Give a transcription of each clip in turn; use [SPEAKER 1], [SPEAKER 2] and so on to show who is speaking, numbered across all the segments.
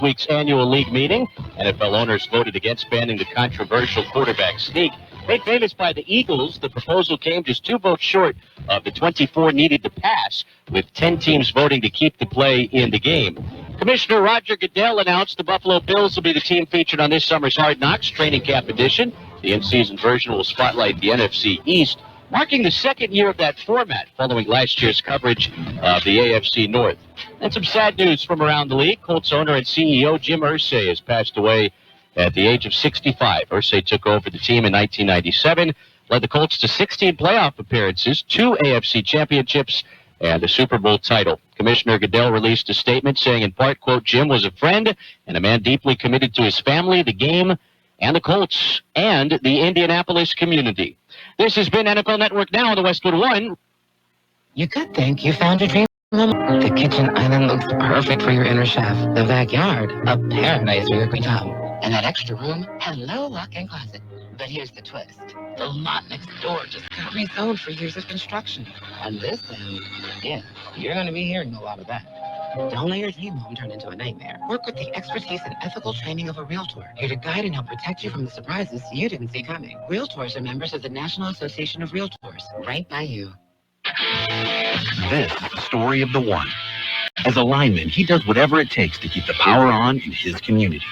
[SPEAKER 1] week's annual league meeting. NFL owners voted against banning the controversial quarterback sneak. Made famous by the Eagles, the proposal came just 2 votes short of the 24 needed to pass, with 10 teams voting to keep the play in the game. Commissioner Roger Goodell announced the Buffalo Bills will be the team featured on this summer's Hard Knocks training camp edition. The in-season version will spotlight the NFC East, marking the second year of that format following last year's coverage of the AFC North. And some sad news from around the league. Colts owner and CEO Jim Irsay has passed away at the age of 65. Irsay took over the team in 1997, led the Colts to 16 playoff appearances, 2 AFC championships, and a Super Bowl title. Commissioner Goodell released a statement saying, in part, quote, Jim was a friend and a man deeply committed to his family, the game, and the Colts, and the Indianapolis community. This has been NFL Network Now on the Westwood One.
[SPEAKER 2] You could think you found your dream. The kitchen island looks perfect for your inner chef. The backyard, a paradise for your queen home. And that extra room, hello, walk-in closet. But here's the twist. The lot next door just got rezoned for years of construction. On this end, yeah, you're going to be hearing a lot of that. Don't let your dream home turn into a nightmare. Work with the expertise and ethical training of a realtor, here to guide and help protect you from the surprises you didn't see coming. Realtors are members of the National Association of Realtors, right by you.
[SPEAKER 3] This is the story of the one. As a lineman, he does whatever it takes to keep the power on in his community.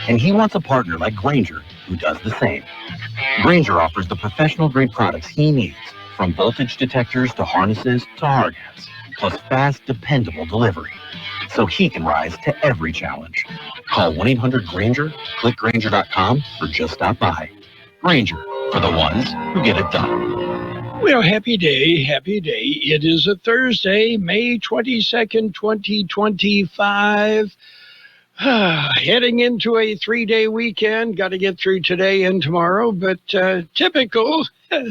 [SPEAKER 3] And he wants a partner like Grainger who does the same. Grainger offers the professional-grade products he needs, from voltage detectors to harnesses to hard hats, plus fast, dependable delivery, so he can rise to every challenge. Call 1-800-GRAINGER, click Grainger.com, or just stop by. Grainger, for the ones who get it done.
[SPEAKER 4] Well, happy day, happy day. It is a Thursday, May 22nd, 2025. Heading into a 3-day weekend. Got to get through today and tomorrow, but typical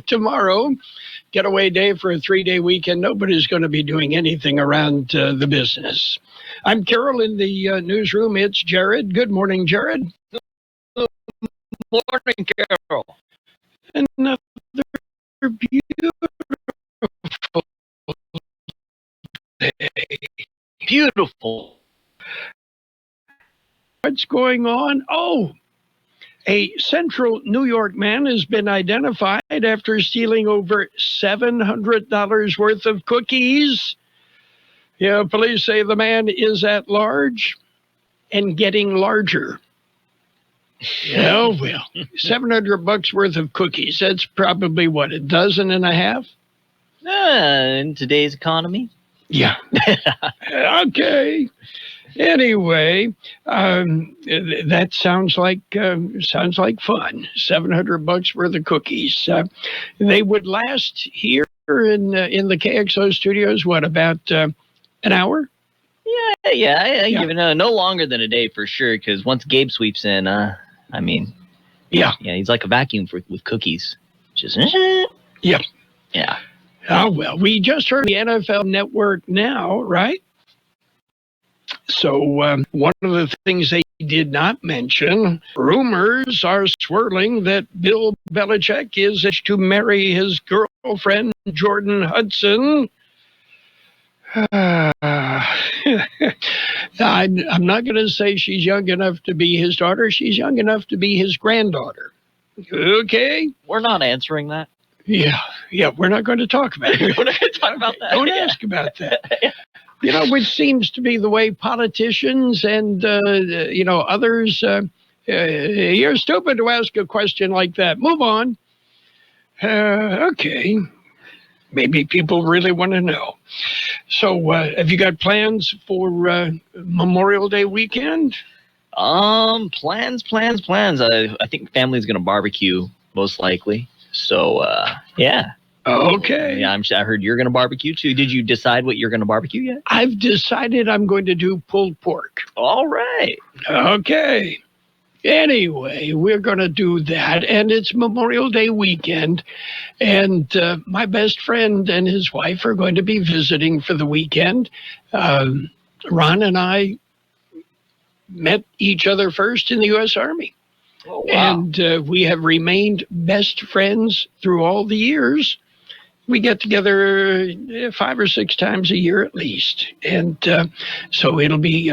[SPEAKER 4] tomorrow. Getaway day for a 3-day weekend. Nobody's going to be doing anything around the business. I'm Carroll in the newsroom. It's Jared. Good morning, Jared.
[SPEAKER 5] Good morning, Carroll.
[SPEAKER 4] Another beautiful day.
[SPEAKER 5] Beautiful.
[SPEAKER 4] What's going on? Oh, a central New York man has been identified after stealing over $700 worth of cookies. Yeah, police say the man is at large and getting larger. Oh, well, $700 worth of cookies. That's probably, what, a dozen and a half?
[SPEAKER 5] In today's economy.
[SPEAKER 4] Yeah. Okay. Anyway, that sounds like fun. $700 worth of cookies. They would last here in the KXO studios, what, about an hour?
[SPEAKER 5] Yeah. Give it no longer than a day for sure, because once Gabe sweeps in, yeah, he's like a vacuum with cookies. Just
[SPEAKER 4] yeah. Oh, well, we just heard the NFL Network Now, right? So one of the things they did not mention, rumors are swirling that Bill Belichick is to marry his girlfriend, Jordan Hudson. I'm not going to say she's young enough to be his daughter. She's young enough to be his granddaughter. Okay?
[SPEAKER 5] We're not answering that.
[SPEAKER 4] Yeah, we're not going to talk about it.
[SPEAKER 5] We're not going to talk about that.
[SPEAKER 4] Don't ask about that. You know, which seems to be the way politicians and, others, you're stupid to ask a question like that. Move on. Okay. Maybe people really want to know. So, have you got plans for Memorial Day weekend?
[SPEAKER 5] Plans. I think family's going to barbecue, most likely. So, yeah.
[SPEAKER 4] Okay.
[SPEAKER 5] Yeah, I heard you're going to barbecue too. Did you decide what you're going to barbecue yet?
[SPEAKER 4] I've decided I'm going to do pulled pork.
[SPEAKER 5] All right.
[SPEAKER 4] Okay. Anyway, we're going to do that, and it's Memorial Day weekend, and my best friend and his wife are going to be visiting for the weekend. Ron and I met each other first in the U.S. Army.
[SPEAKER 5] Oh, wow.
[SPEAKER 4] And we have remained best friends through all the years. we get together 5 or 6 times a year at least, and so it'll be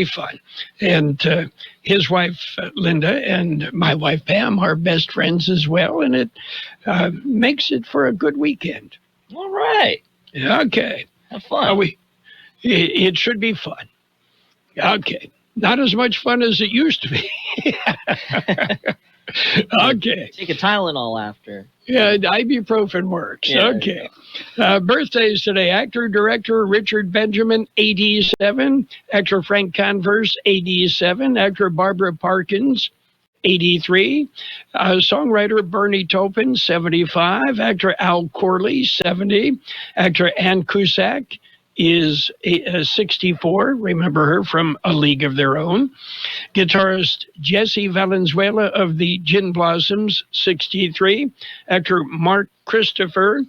[SPEAKER 4] fun. And his wife Linda and my wife Pam are best friends as well, and it makes it for a good weekend.
[SPEAKER 5] All right.
[SPEAKER 4] Okay.
[SPEAKER 5] Have fun.
[SPEAKER 4] It should be fun. Okay. Not as much fun as it used to be. Okay.
[SPEAKER 5] Take a Tylenol after.
[SPEAKER 4] Yeah, ibuprofen works. Yeah, okay. Birthdays today. Actor, director Richard Benjamin, 87. Actor Frank Converse, 87. Actor Barbara Parkins, 83. Songwriter Bernie Taupin, 75. Actor Al Corley, 70. Actor Ann Cusack is 64. Remember her from A League of Their Own. Guitarist Jesse Valenzuela of the Gin Blossoms, 63. Actor Mark Christopher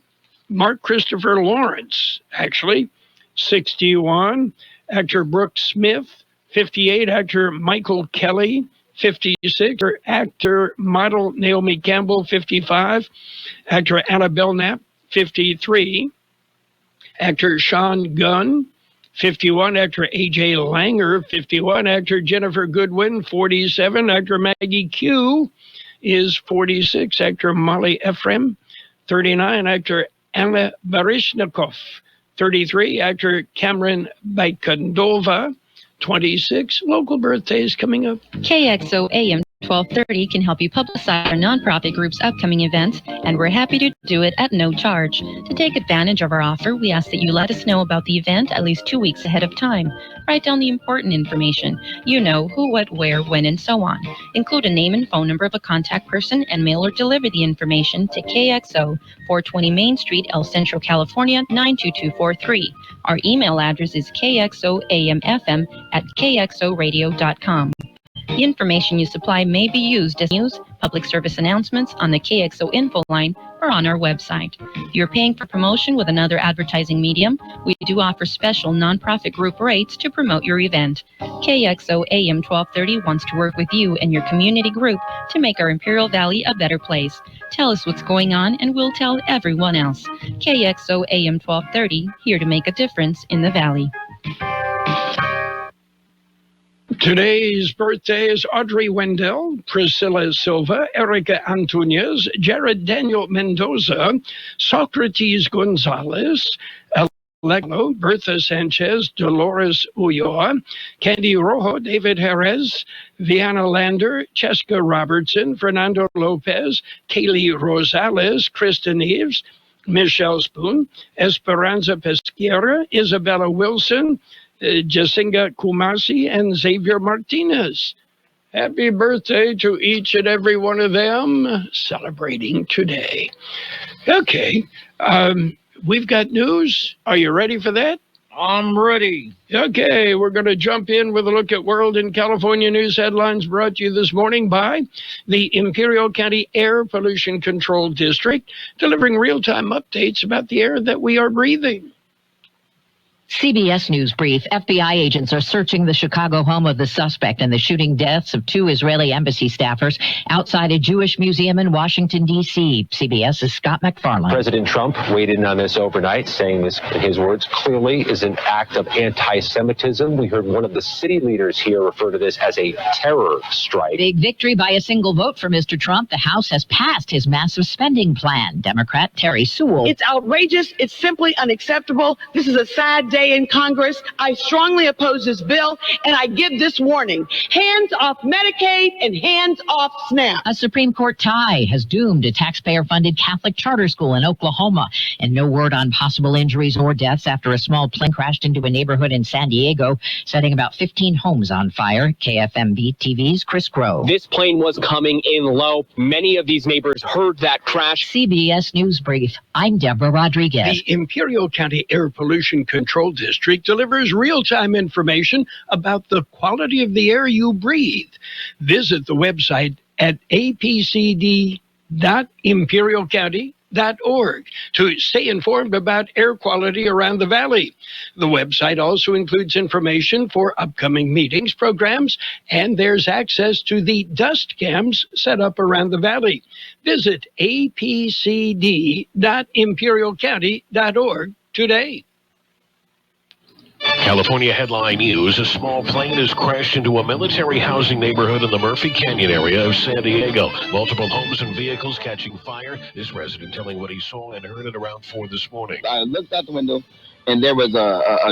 [SPEAKER 4] Lawrence, actually, 61. Actor Brooke Smith, 58. Actor Michael Kelly, 56. Actor model Naomi Campbell, 55. Actor Anna Belknap, 53. Actor Sean Gunn, 51. Actor A.J. Langer, 51. Actor Jennifer Goodwin, 47. Actor Maggie Q is 46. Actor Molly Ephraim, 39. Actor Anna Baryshnikov, 33. Actor Cameron Baikondova, 26. Local birthdays coming up.
[SPEAKER 6] KXO AM 1230 can help you publicize our nonprofit group's upcoming events, and we're happy to do it at no charge. To take advantage of our offer, we ask that you let us know about the event at least 2 weeks ahead of time. Write down the important information. You know, who, what, where, when, and so on. Include a name and phone number of a contact person and mail or deliver the information to KXO, 420 Main Street, El Centro, California, 92243. Our email address is kxoamfm@kxoradio.com. The information you supply may be used as news, public service announcements on the KXO info line or on our website. If you're paying for promotion with another advertising medium, we do offer special nonprofit group rates to promote your event. KXO AM 1230 wants to work with you and your community group to make our Imperial Valley a better place. Tell us what's going on and we'll tell everyone else. KXO AM 1230, here to make a difference in the Valley.
[SPEAKER 4] Today's birthdays: Audrey Wendell, Priscilla Silva, Erica Antunes, Jared Daniel Mendoza, Socrates Gonzalez, Alejandro, Bertha Sanchez, Dolores Ulloa, Candy Rojo, David Jerez, Vianna Lander, Cheska Robertson, Fernando Lopez, Kaylee Rosales, Kristen Eves, Michelle Spoon, Esperanza Pesquera, Isabella Wilson, Jacinga Kumasi, and Xavier Martinez. Happy birthday to each and every one of them celebrating today. Okay, we've got news. Are you ready for that?
[SPEAKER 5] I'm ready.
[SPEAKER 4] Okay, we're going to jump in with a look at World and California news headlines brought to you this morning by the Imperial County Air Pollution Control District, delivering real-time updates about the air that we are breathing.
[SPEAKER 7] CBS News Brief. FBI agents are searching the Chicago home of the suspect in the shooting deaths of 2 Israeli embassy staffers outside a Jewish museum in Washington, D.C. CBS's Scott McFarlane.
[SPEAKER 8] President Trump weighed in on this overnight, saying this, in his words, clearly is an act of anti-Semitism. We heard one of the city leaders here refer to this as a terror strike.
[SPEAKER 7] Big victory by a single vote for Mr. Trump. The House has passed his massive spending plan. Democrat Terry Sewell.
[SPEAKER 9] It's outrageous. It's simply unacceptable. This is a sad day in Congress. I strongly oppose this bill, and I give this warning. Hands off Medicaid and hands off SNAP.
[SPEAKER 7] A Supreme Court tie has doomed a taxpayer-funded Catholic charter school in Oklahoma, and no word on possible injuries or deaths after a small plane crashed into a neighborhood in San Diego, setting about 15 homes on fire. KFMB TV's Chris Crow.
[SPEAKER 10] This plane was coming in low. Many of these neighbors heard that crash.
[SPEAKER 7] CBS News Brief. I'm Deborah Rodriguez.
[SPEAKER 4] The Imperial County Air Pollution Control District delivers real-time information about the quality of the air you breathe. Visit the website at apcd.imperialcounty.gov. KXONFo.org to stay informed about air quality around the valley. The website also includes information for upcoming meetings, programs, and there's access to the dust cams set up around the valley. Visit apcd.imperialcounty.org today.
[SPEAKER 11] California headline news. A small plane has crashed into a military housing neighborhood in the Murphy Canyon area of San Diego. Multiple homes and vehicles catching fire. This resident telling what he saw and heard at around 4 this morning.
[SPEAKER 12] I looked out the window, and there was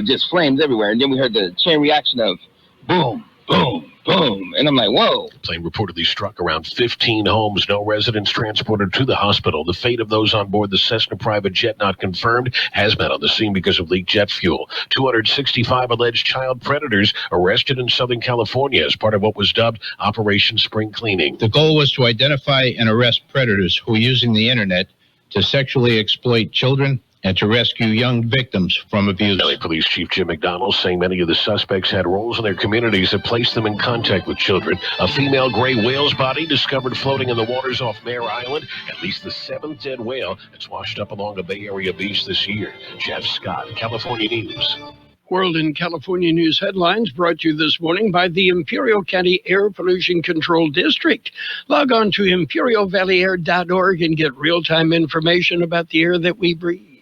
[SPEAKER 12] just flames everywhere. And then we heard the chain reaction of boom, boom, boom. And I'm like, whoa.
[SPEAKER 11] The plane reportedly struck around 15 homes. No residents transported to the hospital. The fate of those on board the Cessna private jet not confirmed. Hazmat on the scene because of leaked jet fuel. 265 alleged child predators arrested in Southern California as part of what was dubbed Operation Spring Cleaning.
[SPEAKER 13] The goal was to identify and arrest predators who were using the internet to sexually exploit children and to rescue young victims from abuse.
[SPEAKER 11] LA Police Chief Jim McDonald saying many of the suspects had roles in their communities that placed them in contact with children. A female gray whale's body discovered floating in the waters off Mare Island. At least the 7th dead whale that's washed up along a Bay Area beach this year. Jeff Scott, California News.
[SPEAKER 4] World in California News headlines brought to you this morning by the Imperial County Air Pollution Control District. Log on to imperialvalleyair.org and get real-time information about the air that we breathe.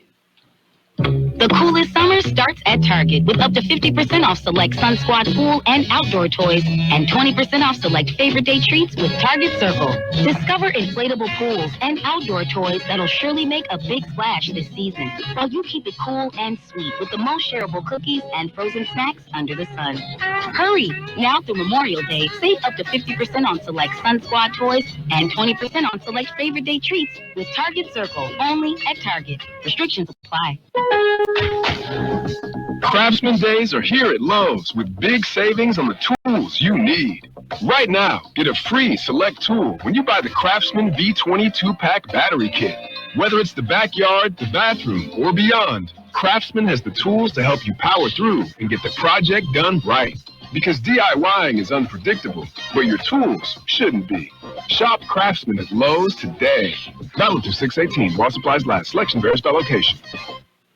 [SPEAKER 14] The coolest summer starts at Target with up to 50% off select Sun Squad pool and outdoor toys and 20% off select favorite day treats with Target Circle. Discover inflatable pools and outdoor toys that'll surely make a big splash this season, while you keep it cool and sweet with the most shareable cookies and frozen snacks under the sun. Hurry! Now through Memorial Day, save up to 50% on select Sun Squad toys and 20% on select favorite day treats with Target Circle, only at Target. Restrictions apply.
[SPEAKER 15] Craftsman Days are here at Lowe's with big savings on the tools you need. Right now, get a free select tool when you buy the Craftsman V20 2-pack battery kit. Whether it's the backyard, the bathroom, or beyond, Craftsman has the tools to help you power through and get the project done right. Because DIYing is unpredictable, but your tools shouldn't be. Shop Craftsman at Lowe's today. Valid through 6/18 while supplies last. Selection varies by location.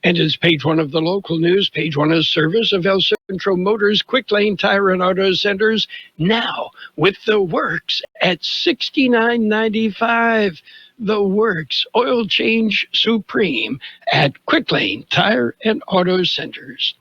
[SPEAKER 4] And it's page one of the local news. Page one is service of El Centro Motors Quick Lane Tire and Auto Centers now with the works at $69.95. The Works Oil Change Supreme at Quick Lane Tire and Auto Centers.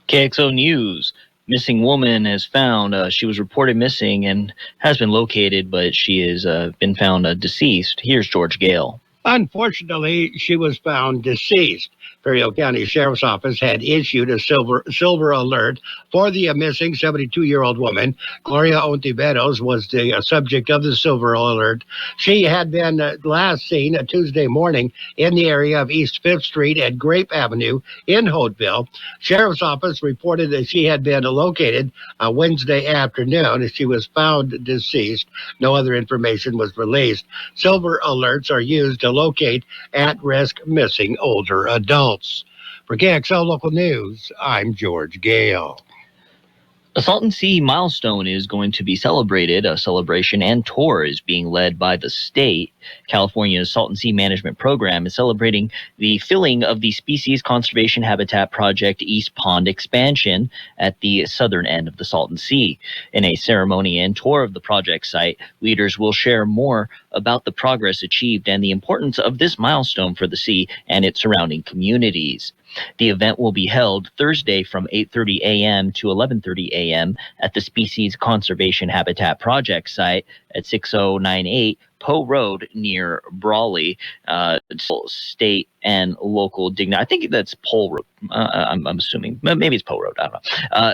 [SPEAKER 5] KXO News. Missing woman is found. She was reported missing and has been located, but she has been found deceased. Here's George Gale.
[SPEAKER 16] Unfortunately, she was found deceased. Imperial County Sheriff's Office had issued a silver alert for the missing 72-year-old woman. Gloria Ontiveros was the subject of the silver alert. She had been last seen Tuesday morning in the area of East 5th Street at Grape Avenue in Hopeville. Sheriff's Office reported that she had been located Wednesday afternoon. She was found deceased. No other information was released. Silver alerts are used to locate at-risk missing older adults. For KXO Local News, I'm George Gale.
[SPEAKER 5] A Salton Sea milestone is going to be celebrated. A celebration and tour is being led by the state. California's Salton Sea Management Program is celebrating the filling of the Species Conservation Habitat Project East Pond expansion at the southern end of the Salton Sea. In a ceremony and tour of the project site, leaders will share more about the progress achieved and the importance of this milestone for the sea and its surrounding communities. The event will be held Thursday from 8:30 a.m. to 11:30 a.m. at the Species Conservation Habitat Project site at 6098 Poe Road near Brawley. State and local dignity. I think that's Poe Road. I'm assuming. Maybe it's Poe Road. I don't know.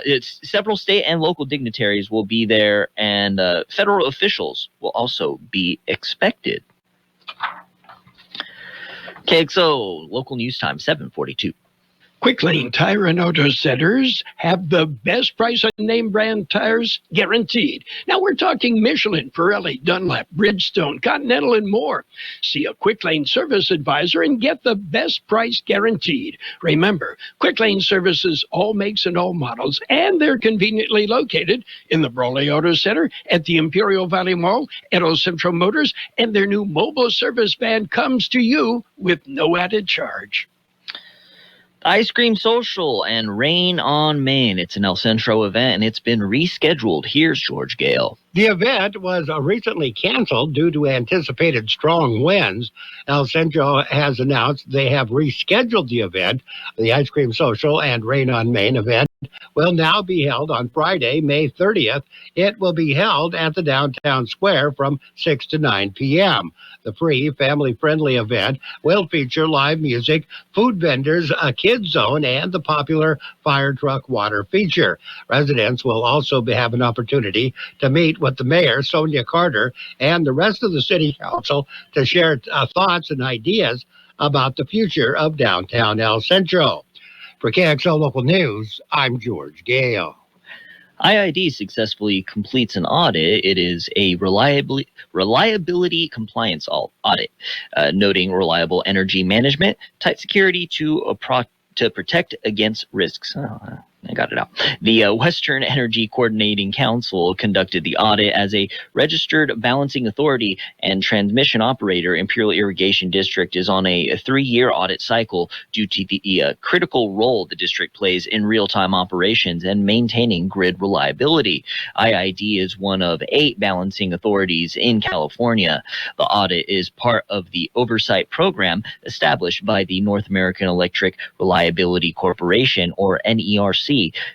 [SPEAKER 5] It's several state and local dignitaries will be there, and federal officials will also be expected. KXO Local News Time 7:42.
[SPEAKER 4] Quick Lane Tire and Auto Centers have the best price on name brand tires guaranteed. Now we're talking Michelin, Pirelli, Dunlop, Bridgestone, Continental, and more. See a Quick Lane service advisor and get the best price guaranteed. Remember, Quick Lane services all makes and all models, and they're conveniently located in the Brawley Auto Center, at the Imperial Valley Mall, at Old Central Motors, and their new mobile service van comes to you with no added charge.
[SPEAKER 5] Ice Cream Social and Rain on Main. It's an El Centro event, and it's been rescheduled. Here's George Gale.
[SPEAKER 16] The event was recently canceled due to anticipated strong winds. El Centro has announced they have rescheduled the event. The Ice Cream Social and Rain on Main event will now be held on Friday, May 30th. It will be held at the downtown square from 6 to 9 p.m. The free, family-friendly event will feature live music, food vendors, a kids zone, and the popular fire truck water feature. Residents will also have an opportunity to meet with the mayor, Sonia Carter, and the rest of the city council to share thoughts and ideas about the future of downtown El Centro. For KXO Local News, I'm George Gale.
[SPEAKER 5] IID successfully completes an audit. It is a reliability compliance audit, noting reliable energy management, tight security to protect against risks. I got it out. The Western Energy Coordinating Council conducted the audit as a registered balancing authority and transmission operator. Imperial Irrigation District is on a 3-year audit cycle due to the critical role the district plays in real-time operations and maintaining grid reliability. IID is one of 8 balancing authorities in California. The audit is part of the oversight program established by the North American Electric Reliability Corporation, or NERC,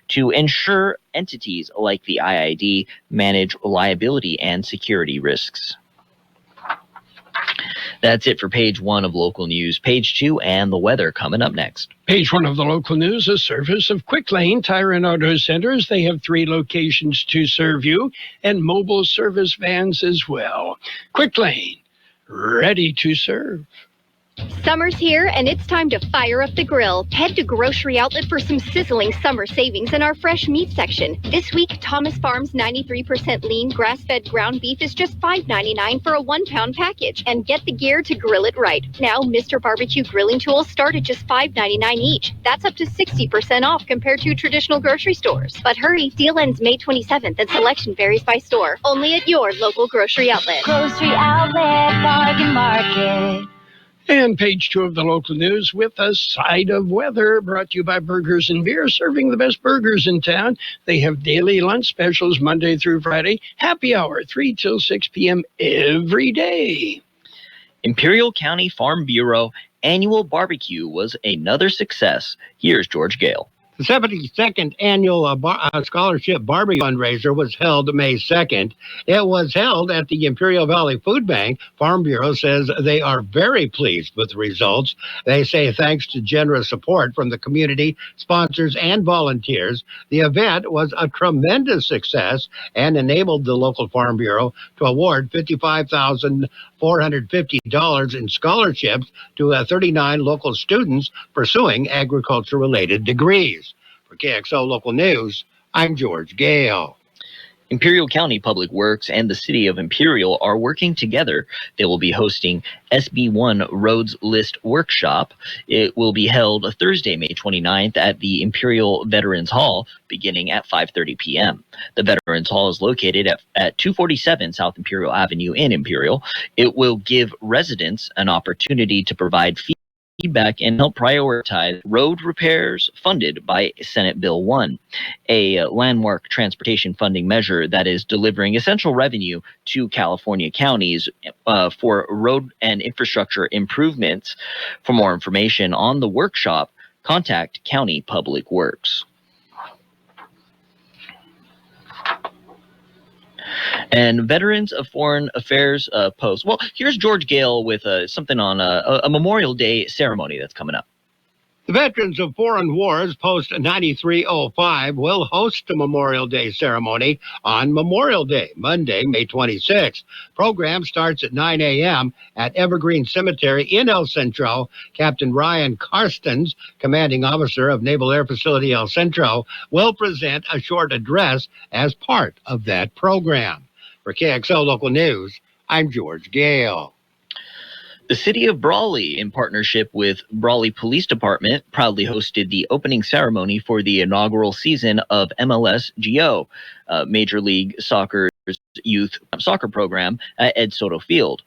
[SPEAKER 5] to ensure entities like the IID manage reliability and security risks. That's it for page 1 of local news. Page 2 and the weather coming up next.
[SPEAKER 4] Page 1 of the local news, a service of Quick Lane Tire and Auto Centers. They have 3 locations to serve you and mobile service vans as well. Quick Lane, ready to serve.
[SPEAKER 17] Summer's here, and it's time to fire up the grill. Head to Grocery Outlet for some sizzling summer savings in our fresh meat section. This week, Thomas Farms 93% lean grass-fed ground beef is just $5.99 for a 1-pound package. And get the gear to grill it right. Now, Mr. Barbecue grilling tools start at just $5.99 each. That's up to 60% off compared to traditional grocery stores. But hurry, deal ends May 27th, and selection varies by store. Only at your local Grocery Outlet.
[SPEAKER 18] Grocery Outlet Bargain Market.
[SPEAKER 4] And page 2 of the local news with a side of weather, brought to you by Burgers and Beer, serving the best burgers in town. They have daily lunch specials Monday through Friday, happy hour 3 till 6 p.m. every day.
[SPEAKER 5] Imperial County Farm Bureau annual barbecue was another success. Here's George Gale.
[SPEAKER 16] The 72nd annual scholarship barbecue fundraiser was held May 2nd. It was held at the Imperial Valley Food Bank. Farm Bureau says they are very pleased with the results. They say thanks to generous support from the community, sponsors, and volunteers, the event was a tremendous success and enabled the local Farm Bureau to award $55,450 in scholarships to 39 local students pursuing agriculture-related degrees. For KXO Local News, I'm George Gale.
[SPEAKER 5] Imperial County Public Works and the City of Imperial are working together. They will be hosting SB1 Roads List Workshop. It will be held Thursday, May 29th at the Imperial Veterans Hall, beginning at 5:30 p.m. The Veterans Hall is located at 247 South Imperial Avenue in Imperial. It will give residents an opportunity to provide feedback and help prioritize road repairs funded by Senate Bill 1, a landmark transportation funding measure that is delivering essential revenue to California counties for road and infrastructure improvements. For more information on the workshop, contact County Public Works. And Veterans of Foreign Affairs post. Well, here's George Gale with something on a Memorial Day ceremony that's coming up.
[SPEAKER 16] The veterans of foreign wars post 9305 will host a Memorial Day ceremony on Memorial Day, Monday, May 26th. Program starts at 9 a.m. at Evergreen Cemetery in El Centro. Captain Ryan Karstens, commanding officer of Naval Air Facility El Centro, will present a short address as part of that program. For KXO Local News, I'm George Gale.
[SPEAKER 5] The city of Brawley, in partnership with Brawley Police Department, proudly hosted the opening ceremony for the inaugural season of MLS GO, Major League Soccer's youth soccer program at Ed Soto Field.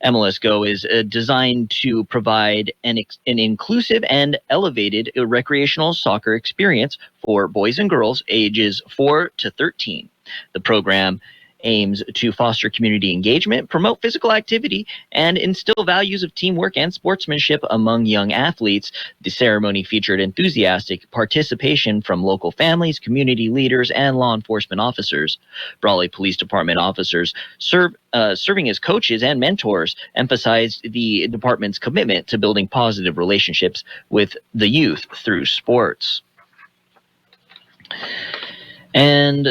[SPEAKER 5] MLS Go is designed to provide an inclusive and elevated recreational soccer experience for boys and girls ages 4 to 13. The program aims to foster community engagement, promote physical activity, and instill values of teamwork and sportsmanship among young athletes. The ceremony featured enthusiastic participation from local families, community leaders, and law enforcement officers. Brawley Police Department officers serving as coaches and mentors emphasized the department's commitment to building positive relationships with the youth through sports. And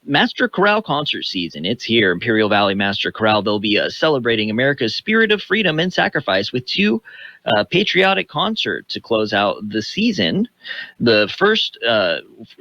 [SPEAKER 5] Master Chorale concert season, it's here. Imperial Valley Master Chorale, they'll be celebrating America's spirit of freedom and sacrifice with two patriotic concerts to close out the season. The first,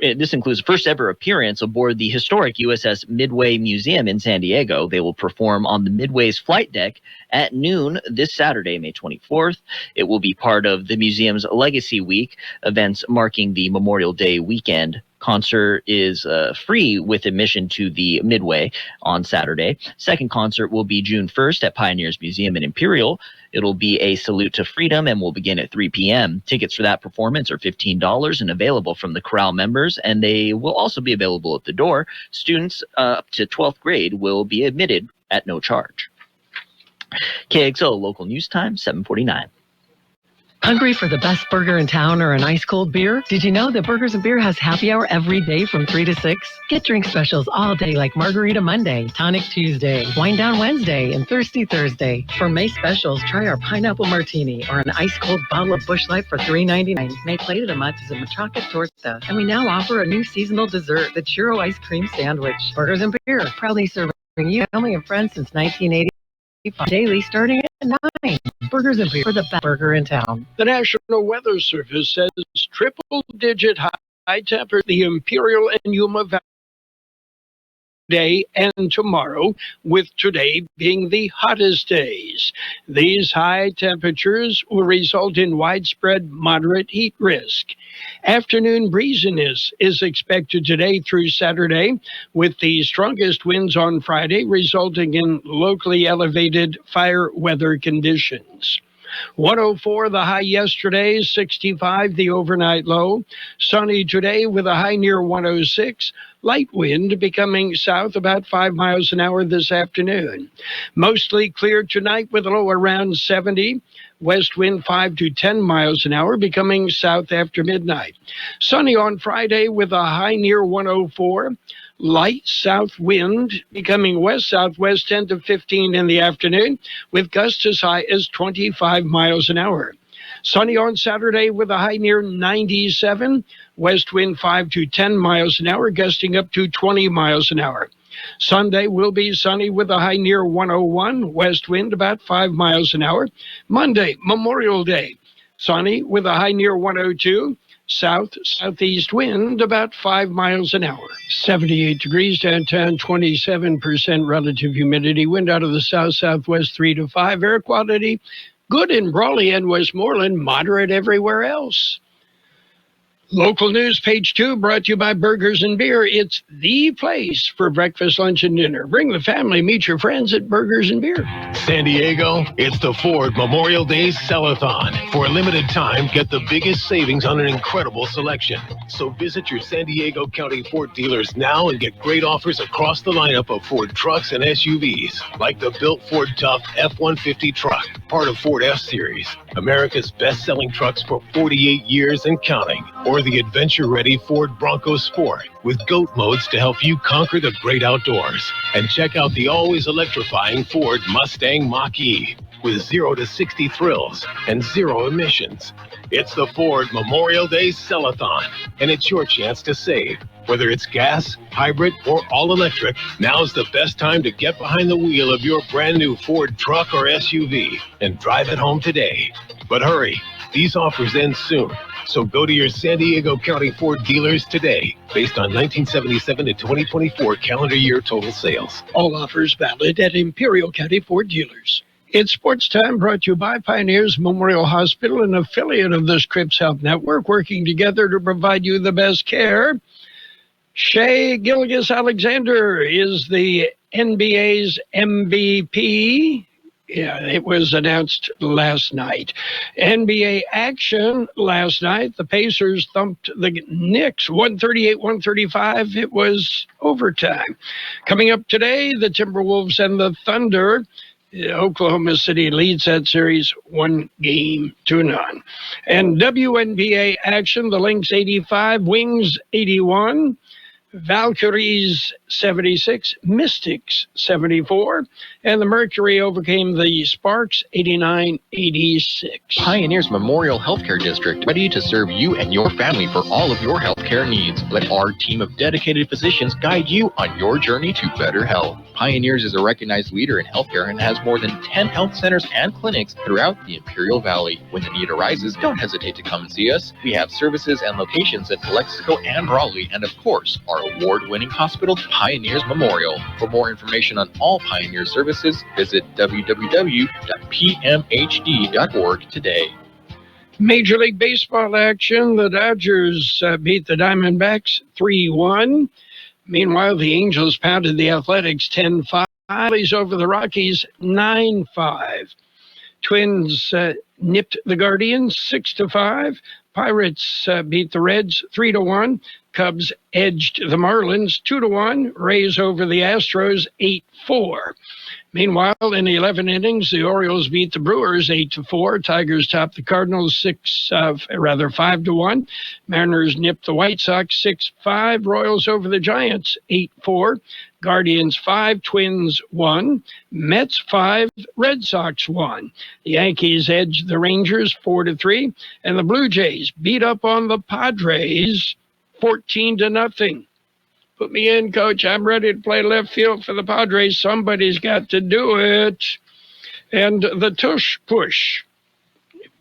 [SPEAKER 5] this includes the first ever appearance aboard the historic USS Midway Museum in San Diego. They will perform on the Midway's flight deck at noon this Saturday, May 24th. It will be part of the museum's Legacy Week, events marking the Memorial Day weekend. Concert is free with admission to the Midway on Saturday. Second concert will be June 1st at Pioneers Museum in Imperial. It'll be a salute to freedom and will begin at 3 p.m. Tickets for that performance are $15 and available from the chorale members, and they will also be available at the door. Students up to 12th grade will be admitted at no charge. KXO Local News Time, 7:49.
[SPEAKER 19] Hungry for the best burger in town or an ice-cold beer? Did you know that Burgers & Beer has happy hour every day from 3 to 6? Get drink specials all day like Margarita Monday, Tonic Tuesday, Wine Down Wednesday, and Thirsty Thursday. For May specials, try our Pineapple Martini or an ice-cold bottle of Busch Light for $3.99. May plate of the month is a matraca torta. And we now offer a new seasonal dessert, the Churro Ice Cream Sandwich. Burgers & Beer, proudly serving you, family and friends since 1980. Daily starting at 9. Burgers & Beer for the best burger in town.
[SPEAKER 4] The National Weather Service says triple-digit high temperature the Imperial and Yuma Valley today and tomorrow, with today being the hottest days. These high temperatures will result in widespread moderate heat risk. Afternoon breeziness is expected today through Saturday, with the strongest winds on Friday resulting in locally elevated fire weather conditions. 104 the high yesterday, 65 the overnight low. Sunny today with a high near 106. Light wind becoming south about 5 miles an hour this afternoon. Mostly clear tonight with a low around 70. West wind 5 to 10 miles an hour becoming south after midnight. Sunny on Friday with a high near 104. Light south wind becoming west-southwest 10 to 15 in the afternoon, with gusts as high as 25 miles an hour. Sunny on Saturday with a high near 97. West wind 5 to 10 miles an hour, gusting up to 20 miles an hour. Sunday will be sunny with a high near 101. West wind about 5 miles an hour. Monday, Memorial Day, sunny with a high near 102. South-southeast wind about 5 miles an hour. 78 degrees downtown, 27% relative humidity. Wind out of the south-southwest 3 to 5. Air quality good in Brawley and Westmoreland, moderate everywhere else. Local news, page 2, brought to you by Burgers & Beer. It's the place for breakfast, lunch, and dinner. Bring the family, meet your friends at Burgers & Beer.
[SPEAKER 11] San Diego, it's the Ford Memorial Day Sell-a-thon. For a limited time, get the biggest savings on an incredible selection. So visit your San Diego County Ford dealers now and get great offers across the lineup of Ford trucks and SUVs, like the built Ford Tough F-150 truck, part of Ford F-Series, America's best-selling trucks for 48 years and counting, or the adventure-ready Ford Bronco Sport with GOAT modes to help you conquer the great outdoors. And check out the always electrifying Ford Mustang Mach-E.
[SPEAKER 15] with 0 to 60 thrills and 0 emissions. It's the Ford Memorial Day Sell-a-thon, and it's your chance to save. Whether it's gas, hybrid, or all-electric, now's the best time to get behind the wheel of your brand new Ford truck or SUV and drive it home today. But hurry, these offers end soon. So go to your San Diego County Ford dealers today, based on 1977 to 2024 calendar year total sales.
[SPEAKER 4] All offers valid at Imperial County Ford dealers. It's Sports Time, brought to you by Pioneers Memorial Hospital, an affiliate of the Scripps Health Network, working together to provide you the best care. Shea Gilgeous-Alexander is the NBA's MVP. Yeah, it was announced last night. NBA action last night. The Pacers thumped the Knicks 138-135. It was overtime. Coming up today, the Timberwolves and the Thunder. Oklahoma City leads that series 1-0. And WNBA action, the Lynx 85, Wings 81. Valkyries 76, Mystics 74, and the Mercury overcame the Sparks 89-86.
[SPEAKER 20] Pioneers Memorial Healthcare District, ready to serve you and your family for all of your healthcare needs. Let our team of dedicated physicians guide you on your journey to better health. Pioneers is a recognized leader in healthcare and has more than 10 health centers and clinics throughout the Imperial Valley. When the need arises, don't hesitate to come and see us. We have services and locations at Calexico and Raleigh, and of course, our award-winning hospital, Pioneers Memorial. For more information on all Pioneer services, visit www.pmhd.org today.
[SPEAKER 4] Major League Baseball action, the Dodgers beat the Diamondbacks 3-1. Meanwhile, the Angels pounded the Athletics 10-5. Phillies over the Rockies 9-5. Twins nipped the Guardians 6-5. Pirates beat the Reds 3-1. Cubs edged the Marlins 2-1. Rays over the Astros 8-4. Meanwhile, in the 11 innings, the Orioles beat the Brewers 8-4. Tigers topped the Cardinals 5-1. Mariners nipped the White Sox 6-5. Royals over the Giants 8-4. Guardians 5, Twins 1. Mets 5, Red Sox 1. The Yankees edged the Rangers 4-3, and the Blue Jays beat up on the Padres 14-0. Put me in, Coach. I'm ready to play left field for the Padres. Somebody's got to do it. And the tush push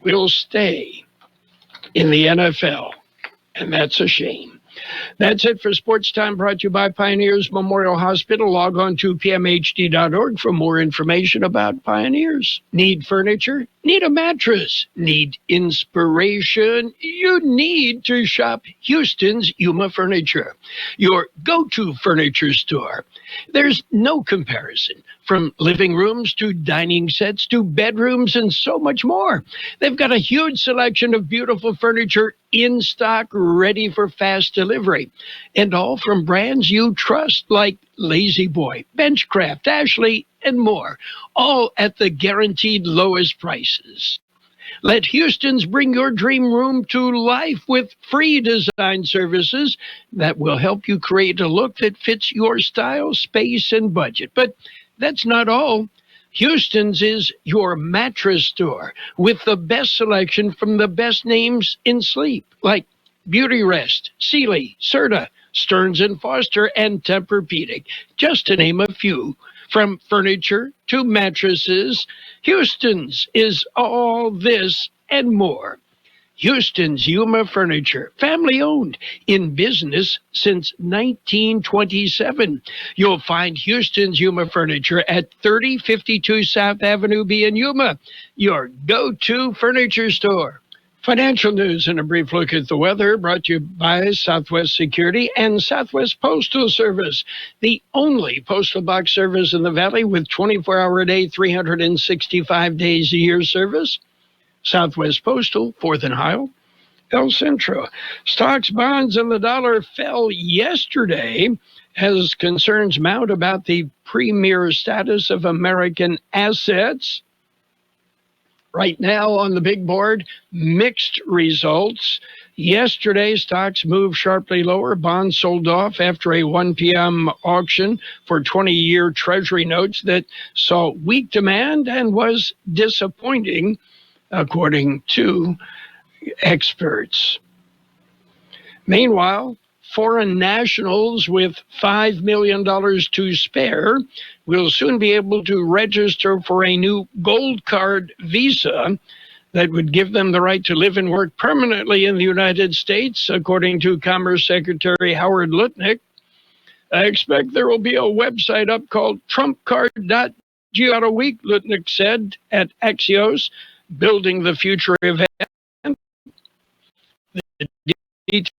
[SPEAKER 4] will stay in the NFL, and that's a shame. That's it for Sports Time, brought to you by Pioneers Memorial Hospital. Log on to pmhd.org for more information about Pioneers. Need furniture? Need a mattress? Need inspiration? You need to shop Houston's Yuma Furniture, your go-to furniture store. There's no comparison, from living rooms to dining sets to bedrooms and so much more. They've got a huge selection of beautiful furniture in stock, ready for fast delivery, and all from brands you trust like Lazy Boy, Benchcraft, Ashley, and more, all at the guaranteed lowest prices. Let Houston's bring your dream room to life with free design services that will help you create a look that fits your style, space, and budget. But that's not all. Houston's is your mattress store with the best selection from the best names in sleep, like Beauty Rest, Sealy, Serta, Stearns & Foster, and Tempur-Pedic, just to name a few. From furniture to mattresses, Houston's is all this and more. Houston's Yuma Furniture, family-owned, in business since 1927. You'll find Houston's Yuma Furniture at 3052 South Avenue B in Yuma, your go-to furniture store. Financial news and a brief look at the weather, brought to you by Southwest Security and Southwest Postal Service, the only postal box service in the Valley with 24-hour-a-day, 365 days a year service. Southwest Postal, 4th and Heil, El Centro. Stocks, bonds, and the dollar fell yesterday as concerns mount about the premier status of American assets. Right now on the big board, mixed results. Yesterday, stocks moved sharply lower. Bonds sold off after a 1 p.m. auction for 20-year Treasury notes that saw weak demand and was disappointing, according to experts. Meanwhile, foreign nationals with $5 million to spare will soon be able to register for a new gold card visa that would give them the right to live and work permanently in the United States, according to Commerce Secretary Howard Lutnick. I expect there will be a website up called trumpcard.gov about a week, Lutnick said at Axios, building the future event. The details